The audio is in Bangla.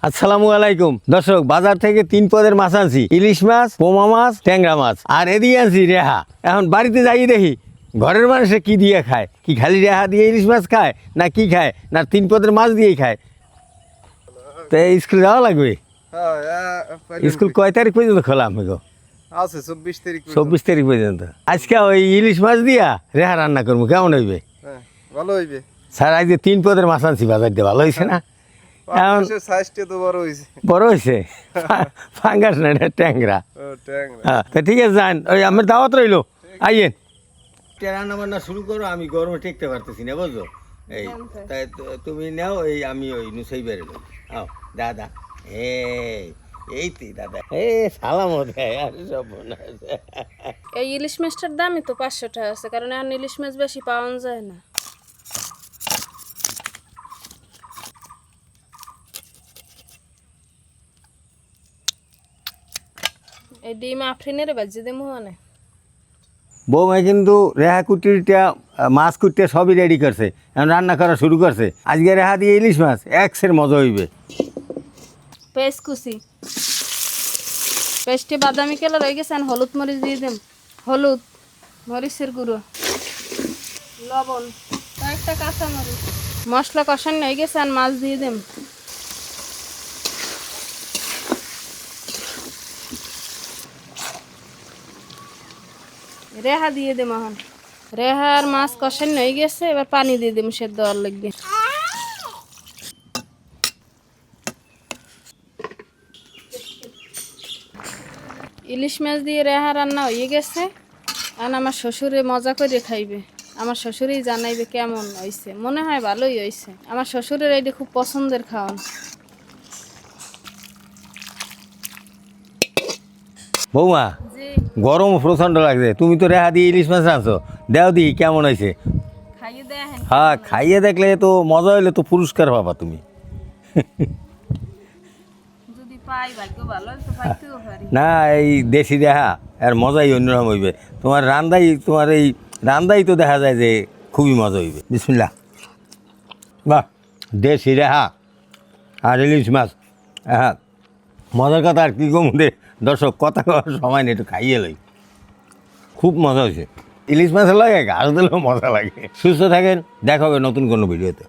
আসসালামু আলাইকুম দর্শক, বাজার থেকে 3 পদের মাছ আনছি, ইলিশ মাছ, পোমা মাছ, ট্যাংরা মাছ, আর এদিকে আনছি রেহা। এখন বাড়িতে যাই দেখি ঘরের মানুষে কি দিয়ে খায়, কি খালি রেহা দিয়ে ইলিশ মাছ খায়, না কি খায়, না 3 পদের মাছ দিয়েই খায়। তো স্কুল যাওয়া লাগবে। স্কুল কয় তারিখ পর্যন্ত খোলা আমি গো? আছে 24 তারিখ 24 তারিখ পর্যন্ত। আজকে ওই ইলিশ মাছ দিয়া রেহা রান্না করবো, কেমন হইবে? ভালো হইবে স্যার আজকে 3 পদের মাছ আনছি বাজার দিয়ে, ভালো হয়েছে না? এখন সাইজটা তো বড় হইছে। বড় হয়েছে, ফাঙ্গাস না, এটা ট্যাংরা। ও ট্যাংরা। হ্যাঁ তা ঠিক আছে, যান, ওই আমার দাওয়াত রইলো, আইয়েন। রান্না বান্না শুরু করো, আমি গরমে টেকতে পারতেছি না বুঝছো। এই তাই তুমি নাও, এই আমি ওই নুসাই বেড়ে দেবো। আও দাদা, এই তুই দাদা, সালাম দেয় আর সব মনে আছে। এই ইলিশ মাছটার দামই তো 500 টাকা আছে, কারণ এখন ইলিশ মাছ বেশি পাওয়া যায় না। এই ডিম আফরিনের বাজি দেবো মানে। বৌমা কিন্তু রেহা কুটিটা, মাছ কুটিটা সবই রেডি করছে, এখন রান্না করা শুরু করছে। আজকে রেহা দিয়ে ইলিশ মাছ এক্সের মজা হইবে। পেস্ট কুচি, পেস্টে বাদামি কালার হয়ে গেছে, হলুদ মরিচ দিয়ে দেব, হলুদ মরিচের গুঁড়ো, লবণ, কয়েকটা কাঁচা মরিচ, মশলা কষানো হয়ে গেছে, আর মাছ দিয়ে দেব। রেহা দিয়ে দেব। এখন রেহা আর মাছ কষানো হয়ে গেছে, এবার পানি দিয়ে দেব, সেদ্ধ আর লাগবে। ইলিশ মাছ দিয়ে রেহা রান্না হয়ে গেছে, এখন আমার শ্বশুরে মজা করে খাইবে। আমার শ্বশুরেই জানাইবে কেমন হয়েছে। মনে হয় ভালোই হয়েছে। আমার শ্বশুরের এইটা খুব পছন্দের খাওয়ান। বৌমা জি, গরম প্রচণ্ড লাগছে, তুমি তো রেহা দিয়ে ইলিশ মাছ আনছো, দেও দি কেমন হয়েছে। খাইয়ে দেখেন। হ্যাঁ, খাইয়ে দেখলে তো মজা হইলে তো পুরস্কার পাবা তুমি। যদি পাই ভাগ্য ভালো, তো পাইতেও পারি। না, এই দেশি রেহা আর মজাই অন্যরকম হইবে। তোমার এই রান্দাই তো দেখা যায় যে খুবই মজা হইবে। বিসমিল্লাহ। বাহ, দেশি রেহা আর ইলিশ মাছ, হ্যাঁ মজার কথা আর কি কম দে দর্শক, কথা কওয়ার সময় নেই, একটু খাইয়ে লই। খুব মজা হয়েছে। ইলিশ মাছের লাগে আরও দিলেও মজা লাগে। সুস্থ থাকেন, দেখা হবে নতুন কোনো ভিডিওতে।